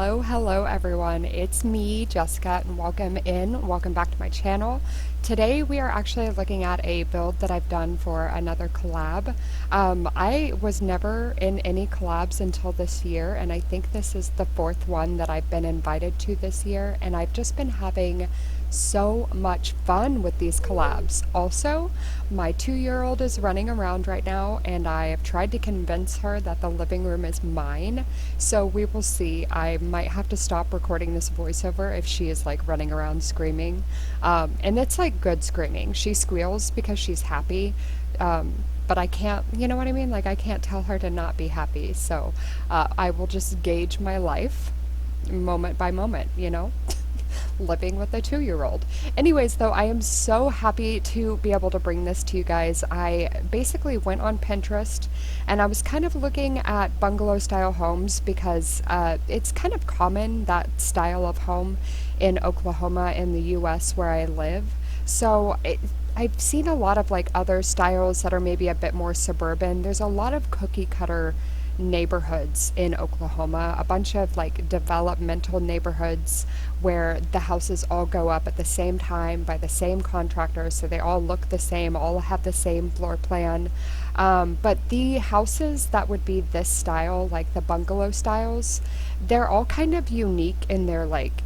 Hello everyone. It's me, Jessica, and welcome back to my channel. Today we are actually looking at a build that I've done for another collab. I was never in any collabs until this year, and I think this is the fourth one that I've been invited to this year, and I've just been having so much fun with these collabs. Also, my 2-year-old is running around right now, and I have tried to convince her that the living room is mine, so we will see. I might have to stop recording this voiceover if she is like running around screaming. And it's like good screaming. She squeals because she's happy. But I can't, you know what I mean? Like, I can't tell her to not be happy. So I will just gauge my life moment by moment, you know? Living with a 2-year-old. Anyways, though, I am so happy to be able to bring this to you guys. I basically went on Pinterest and I was kind of looking at bungalow style homes because it's kind of common, that style of home in Oklahoma in the US where I live. So I've seen a lot of like other styles that are maybe a bit more suburban. There's a lot of cookie cutter neighborhoods in Oklahoma, a bunch of like developmental neighborhoods where the houses all go up at the same time by the same contractor, so they all look the same, all have the same floor plan. But the houses that would be this style, like the bungalow styles, they're all kind of unique in their like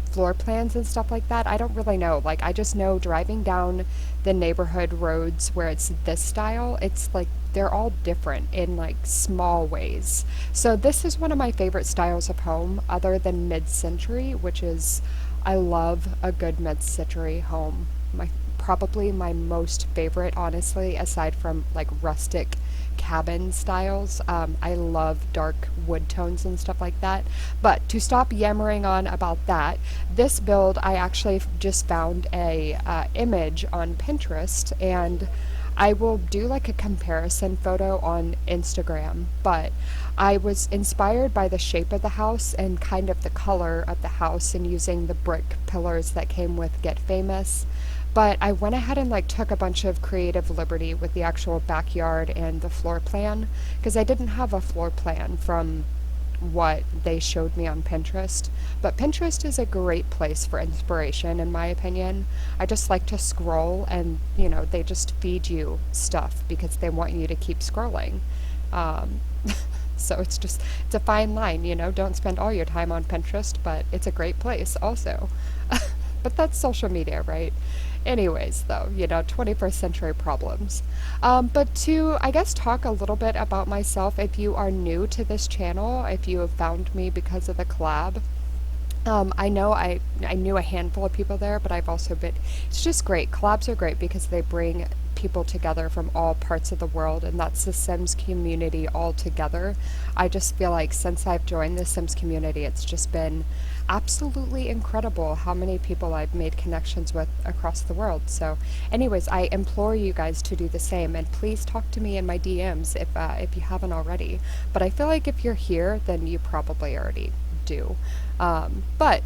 floor plans and stuff like that. I don't really know. Like, I just know driving down the neighborhood roads where it's this style, it's like they're all different in like small ways. So this is one of my favorite styles of home other than mid-century, which is, I love a good mid-century home. Probably my most favorite, honestly, aside from like rustic cabin styles. I love dark wood tones and stuff like that. But to stop yammering on about that, this build I actually just found a image on Pinterest, and I will do like a comparison photo on Instagram, but I was inspired by the shape of the house and kind of the color of the house and using the brick pillars that came with Get Famous. But I went ahead and like took a bunch of creative liberty with the actual backyard and the floor plan, because I didn't have a floor plan from what they showed me on Pinterest. But Pinterest is a great place for inspiration, in my opinion. I just like to scroll, and you know, they just feed you stuff because they want you to keep scrolling. So it's a fine line, you know, don't spend all your time on Pinterest, but it's a great place also. But that's social media, right? Anyways, though, you know, 21st century problems. But to, I guess, talk a little bit about myself, if you are new to this channel, if you have found me because of the collab, I know I knew a handful of people there, but I've also been, it's just great. Collabs are great because they bring people together from all parts of the world, and that's the Sims community all together. I just feel like since I've joined the Sims community, it's just been absolutely incredible how many people I've made connections with across the world. So anyways, I implore you guys to do the same, and please talk to me in my DMs if you haven't already. But I feel like if you're here, then you probably already do. But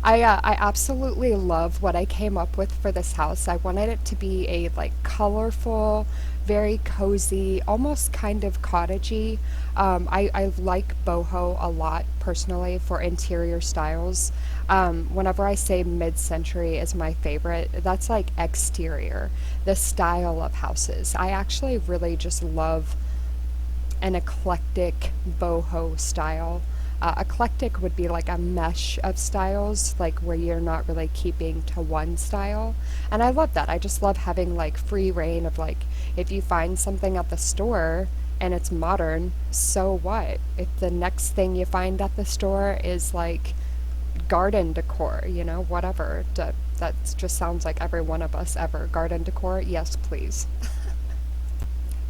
I absolutely love what I came up with for this house. I wanted it to be a like colorful, very cozy, almost kind of cottagey. I like boho a lot personally for interior styles. Whenever I say mid-century is my favorite, that's like exterior, the style of houses. I actually really just love an eclectic boho style. Eclectic would be like a mesh of styles, like where you're not really keeping to one style. And I love that. I just love having like free reign of like, if you find something at the store and it's modern, so what? If the next thing you find at the store is like garden decor, you know, whatever. That just sounds like every one of us ever. Garden decor, yes please.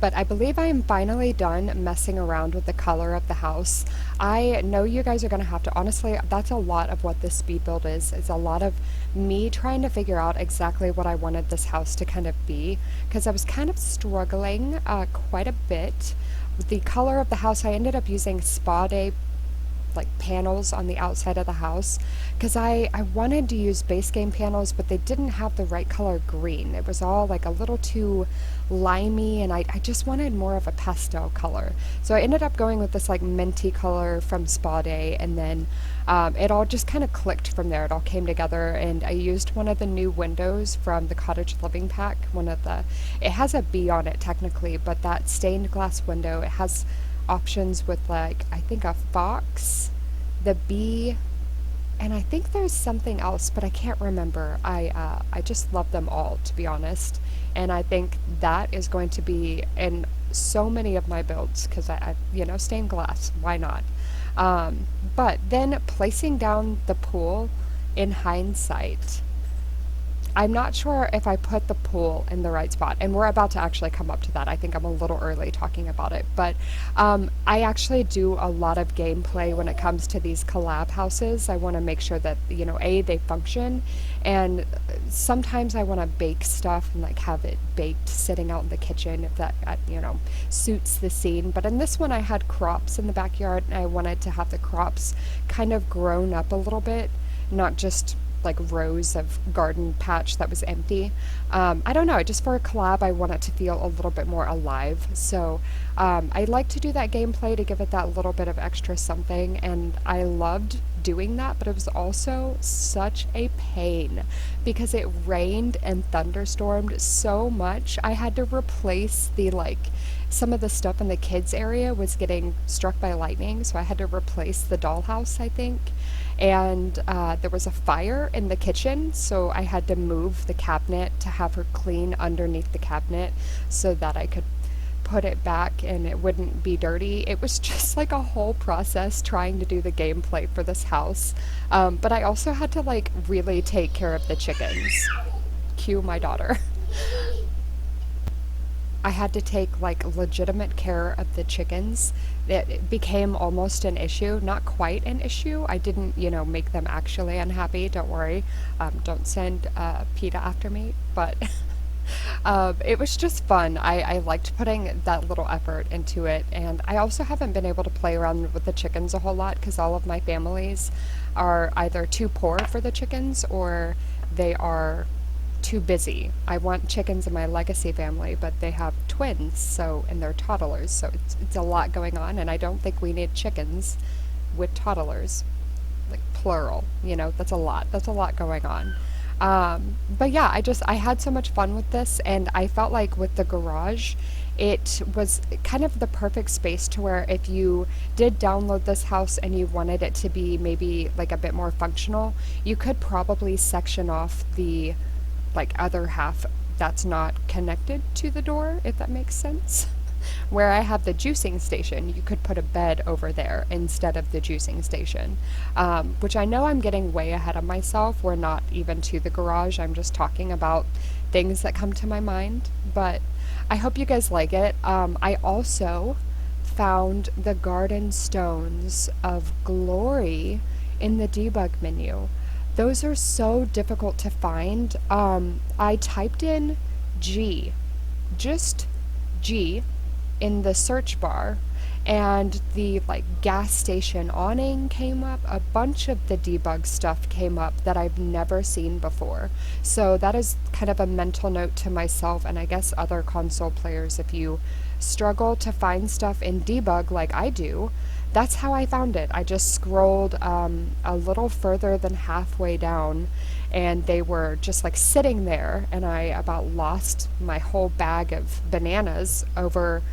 But I believe I am finally done messing around with the color of the house. I know you guys are going to have to, honestly, that's a lot of what this speed build is. It's a lot of me trying to figure out exactly what I wanted this house to kind of be, because I was kind of struggling quite a bit with the color of the house. I ended up using Spa Day like panels on the outside of the house, because I wanted to use base game panels, but they didn't have the right color green. It was all like a little too limey, and I just wanted more of a pastel color. So I ended up going with this like minty color from Spa Day, and then it all just kind of clicked from there. It all came together, and I used one of the new windows from the Cottage Living Pack. It has a bee on it technically, but that stained glass window, it has options with like, I think a fox, the bee, and I think there's something else, but I can't remember. I just love them all, to be honest, and I think that is going to be in so many of my builds because stained glass, why not? But then placing down the pool, in hindsight, I'm not sure if I put the pool in the right spot, and we're about to actually come up to that. I think I'm a little early talking about it, but I actually do a lot of gameplay when it comes to these collab houses. I want to make sure that, they function, and sometimes I want to bake stuff and like have it baked sitting out in the kitchen if that, suits the scene. But in this one, I had crops in the backyard, and I wanted to have the crops kind of grown up a little bit, not just like rows of garden patch that was empty. I don't know, just for a collab I want it to feel a little bit more alive, so I like to do that gameplay to give it that little bit of extra something, and I loved doing that, but it was also such a pain because it rained and thunderstormed so much. I had to replace some of the stuff in the kids area was getting struck by lightning, so I had to replace the dollhouse, I think. And there was a fire in the kitchen, so I had to move the cabinet to have her clean underneath the cabinet so that I could put it back and it wouldn't be dirty. It was just like a whole process trying to do the gameplay for this house. But I also had to really take care of the chickens. Cue my daughter. I had to take legitimate care of the chickens. It became almost an issue, not quite an issue. I didn't, make them actually unhappy. Don't worry. Don't send PETA after me. But it was just fun. I liked putting that little effort into it. And I also haven't been able to play around with the chickens a whole lot because all of my families are either too poor for the chickens or they are too busy. I want chickens in my legacy family, but they have twins, and they're toddlers, so it's a lot going on, and I don't think we need chickens with toddlers, plural, that's a lot going on. But yeah, I had so much fun with this, and I felt like with the garage, it was kind of the perfect space to where if you did download this house and you wanted it to be maybe a bit more functional, you could probably section off the other half that's not connected to the door, if that makes sense. Where I have the juicing station, you could put a bed over there instead of the juicing station, which I know I'm getting way ahead of myself. We're not even to the garage. I'm just talking about things that come to my mind, but I hope you guys like it. I also found the garden stones of glory in the debug menu. Those are so difficult to find. I typed in G, just G, in the search bar, and the gas station awning came up. A bunch of the debug stuff came up that I've never seen before. So that is kind of a mental note to myself, and I guess other console players, if you struggle to find stuff in debug like I do. That's how I found it. I just scrolled a little further than halfway down, and they were just sitting there, and I about lost my whole bag of bananas over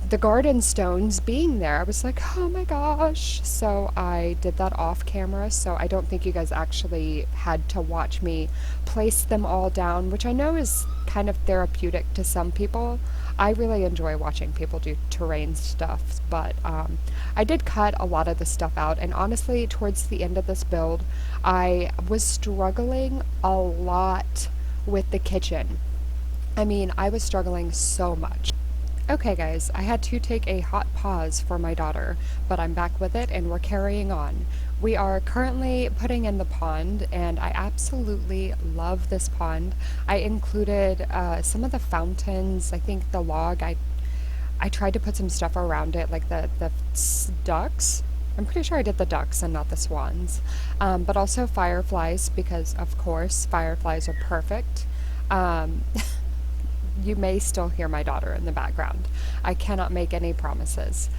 the garden stones being there. I was like, oh my gosh. So I did that off camera, so I don't think you guys actually had to watch me place them all down, which I know is kind of therapeutic to some people. I really enjoy watching people do terrain stuff, but I did cut a lot of the stuff out, and honestly, towards the end of this build, I was struggling a lot with the kitchen. I mean, I was struggling so much. Okay guys, I had to take a hot pause for my daughter, but I'm back with it and we're carrying on. We are currently putting in the pond, and I absolutely love this pond. I included some of the fountains. I think the log, I tried to put some stuff around it, like the ducks. I'm pretty sure I did the ducks and not the swans. But also fireflies, because of course fireflies are perfect. Um, you may still hear my daughter in the background. I cannot make any promises.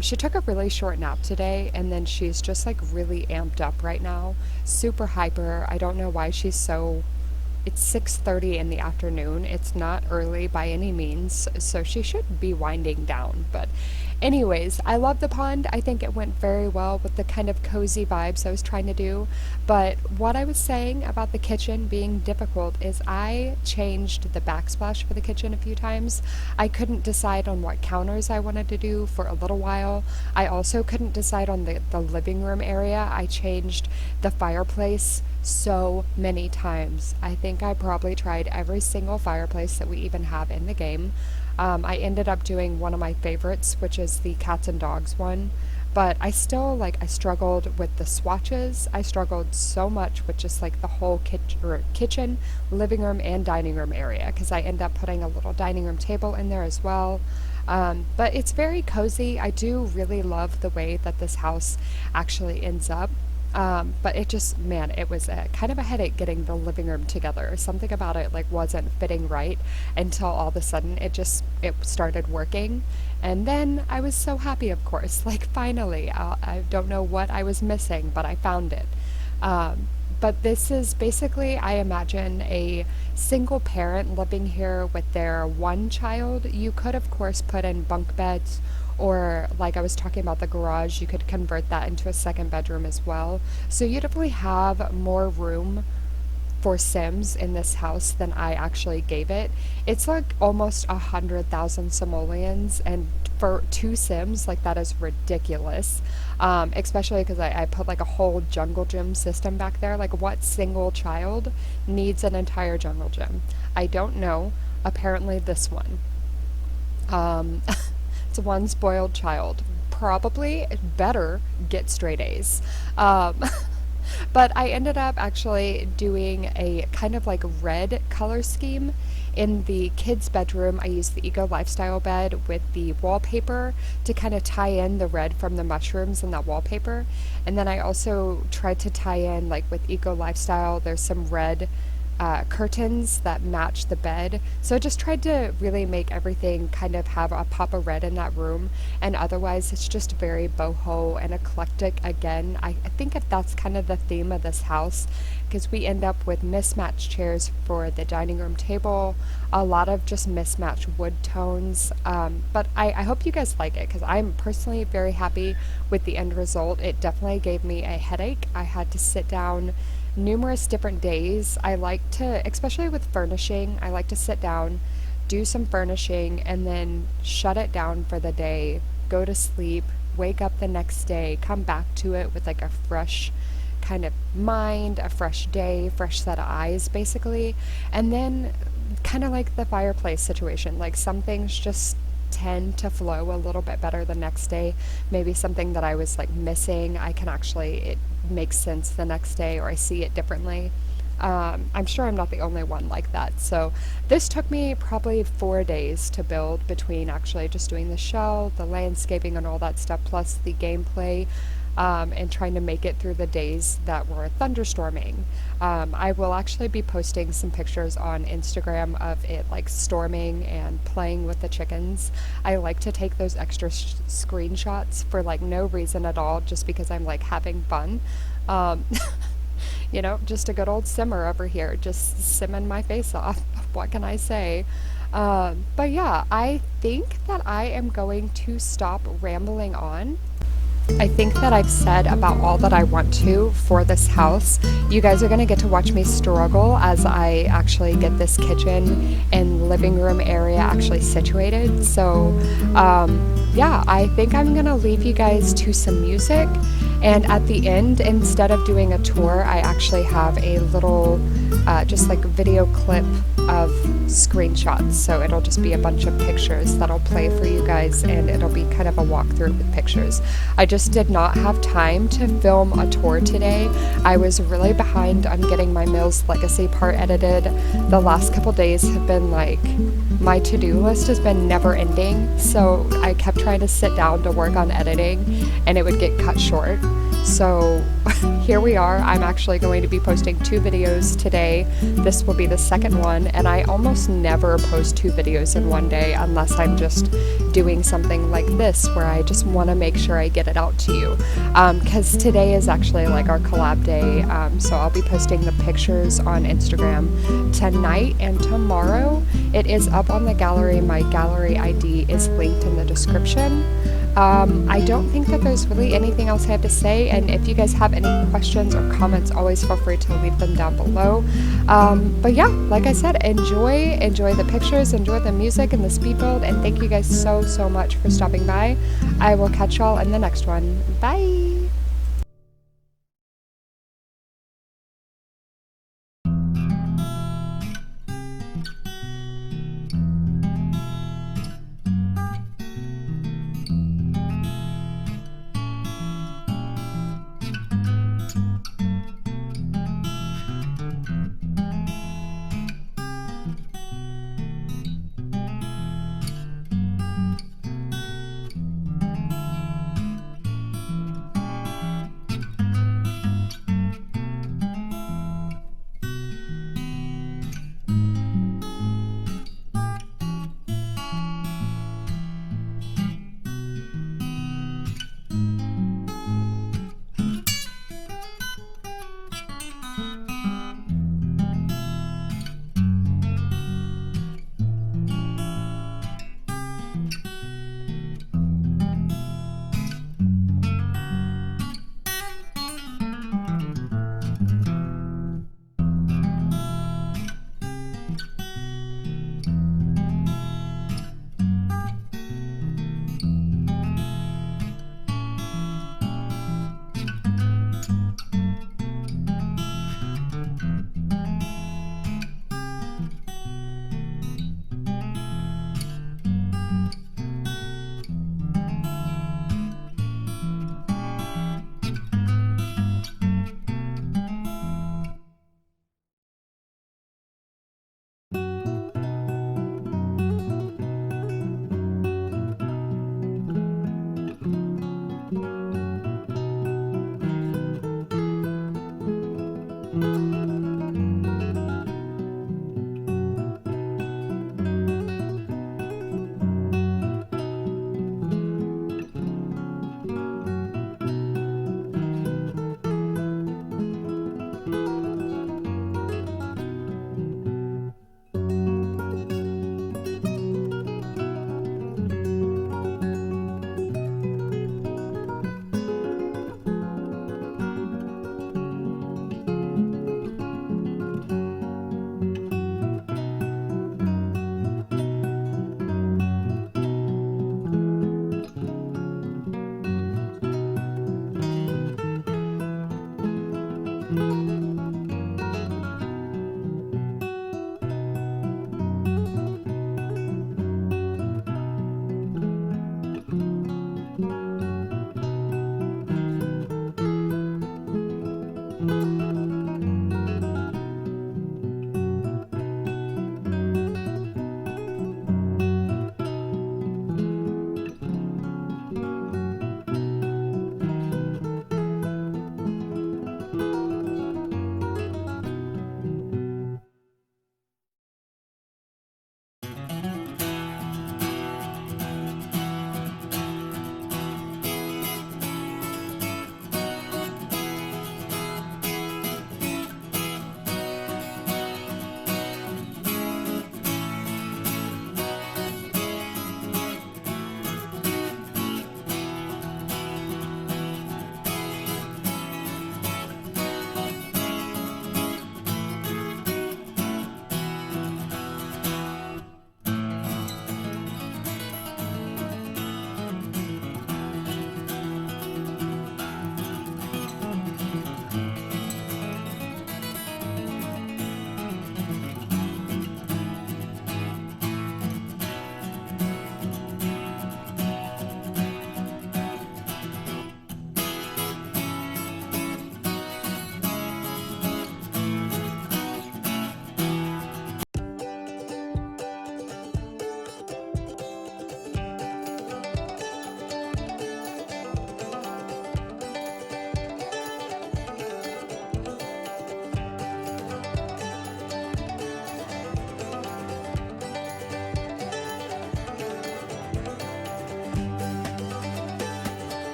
She took a really short nap today, and then she's just like really amped up right now, super hyper. I don't know why she's so. It's 6:30 in the afternoon. It's not early by any means, so she should be winding down. But anyways, I love the pond. I think it went very well with the kind of cozy vibes I was trying to do. But what I was saying about the kitchen being difficult is I changed the backsplash for the kitchen a few times. I couldn't decide on what counters I wanted to do for a little while. I also couldn't decide on the living room area. I changed the fireplace so many times. I think I probably tried every single fireplace that we even have in the game. I ended up doing one of my favorites, which is the cats and dogs one, but I still I struggled with the swatches. I struggled so much with just like the whole kitchen, living room, and dining room area, because I end up putting a little dining room table in there as well. But it's very cozy. I do really love the way that this house actually ends up. But it just, man, it was a kind of a headache getting the living room together. Something about it wasn't fitting right until all of a sudden it started working. And then I was so happy, of course, finally. I don't know what I was missing, but I found it. But this is basically, I imagine, a single parent living here with their one child. You could, of course, put in bunk beds, or like I was talking about the garage, you could convert that into a second bedroom as well. So you definitely have more room for Sims in this house than I actually gave it. It's almost 100,000 simoleons, and for 2 Sims, that is ridiculous. Especially because I put a whole jungle gym system back there. What single child needs an entire jungle gym? I don't know. Apparently this one. It's one spoiled child. Probably better get straight A's. But I ended up actually doing a kind of red color scheme. In the kids' bedroom, I used the Eco Lifestyle bed with the wallpaper to kind of tie in the red from the mushrooms in that wallpaper. And then I also tried to tie in, with Eco Lifestyle, there's some red curtains that match the bed. So I just tried to really make everything kind of have a pop of red in that room, and otherwise it's just very boho and eclectic again. I think if that's kind of the theme of this house, because we end up with mismatched chairs for the dining room table, a lot of just mismatched wood tones, but I hope you guys like it, because I'm personally very happy with the end result. It definitely gave me a headache. I had to sit down numerous different days. I like to, especially with furnishing, I like to sit down, do some furnishing, and then shut it down for the day, go to sleep, wake up the next day, come back to it with a fresh kind of mind, a fresh day, fresh set of eyes, basically. And then kind of like the fireplace situation, some things just tend to flow a little bit better the next day. Maybe something that I was missing, I can actually, it makes sense the next day, or I see it differently. I'm sure I'm not the only one like that. So this took me probably 4 days to build, between actually just doing the shell, the landscaping, and all that stuff, plus the gameplay, and trying to make it through the days that were thunderstorming. I will actually be posting some pictures on Instagram of it storming and playing with the chickens. I like to take those extra screenshots for no reason at all, just because I'm having fun. You know, just a good old simmer over here, just simming my face off. What can I say? But yeah, I think that I am going to stop rambling on. I think that I've said about all that I want to for this house. You guys are going to get to watch me struggle as I actually get this kitchen and living room area actually situated. So yeah, I think I'm going to leave you guys to some music. And at the end, instead of doing a tour, I actually have a little just like video clip of screenshots. So it'll just be a bunch of pictures that'll play for you guys, and it'll be kind of a walkthrough with pictures. I just did not have time to film a tour today. I was really behind on getting my Mills Legacy part edited. The last couple days have been like, my to-do list has been never ending, so I kept trying to sit down to work on editing and it would get cut short. So here we are. I'm actually going to be posting 2 videos today. This will be the second one, and I almost never post 2 videos in one day unless I'm just doing something like this where I just want to make sure I get it out to you. Because today is actually like our collab day, so I'll be posting the pictures on Instagram tonight and tomorrow. It is up on the gallery. My gallery ID is linked in the description. I don't think that there's really anything else I have to say, and if you guys have any questions or comments, always feel free to leave them down below. But yeah, like I said, enjoy the pictures, enjoy the music and the speed build, and thank you guys so much for stopping by. I will catch y'all in the next one. Bye!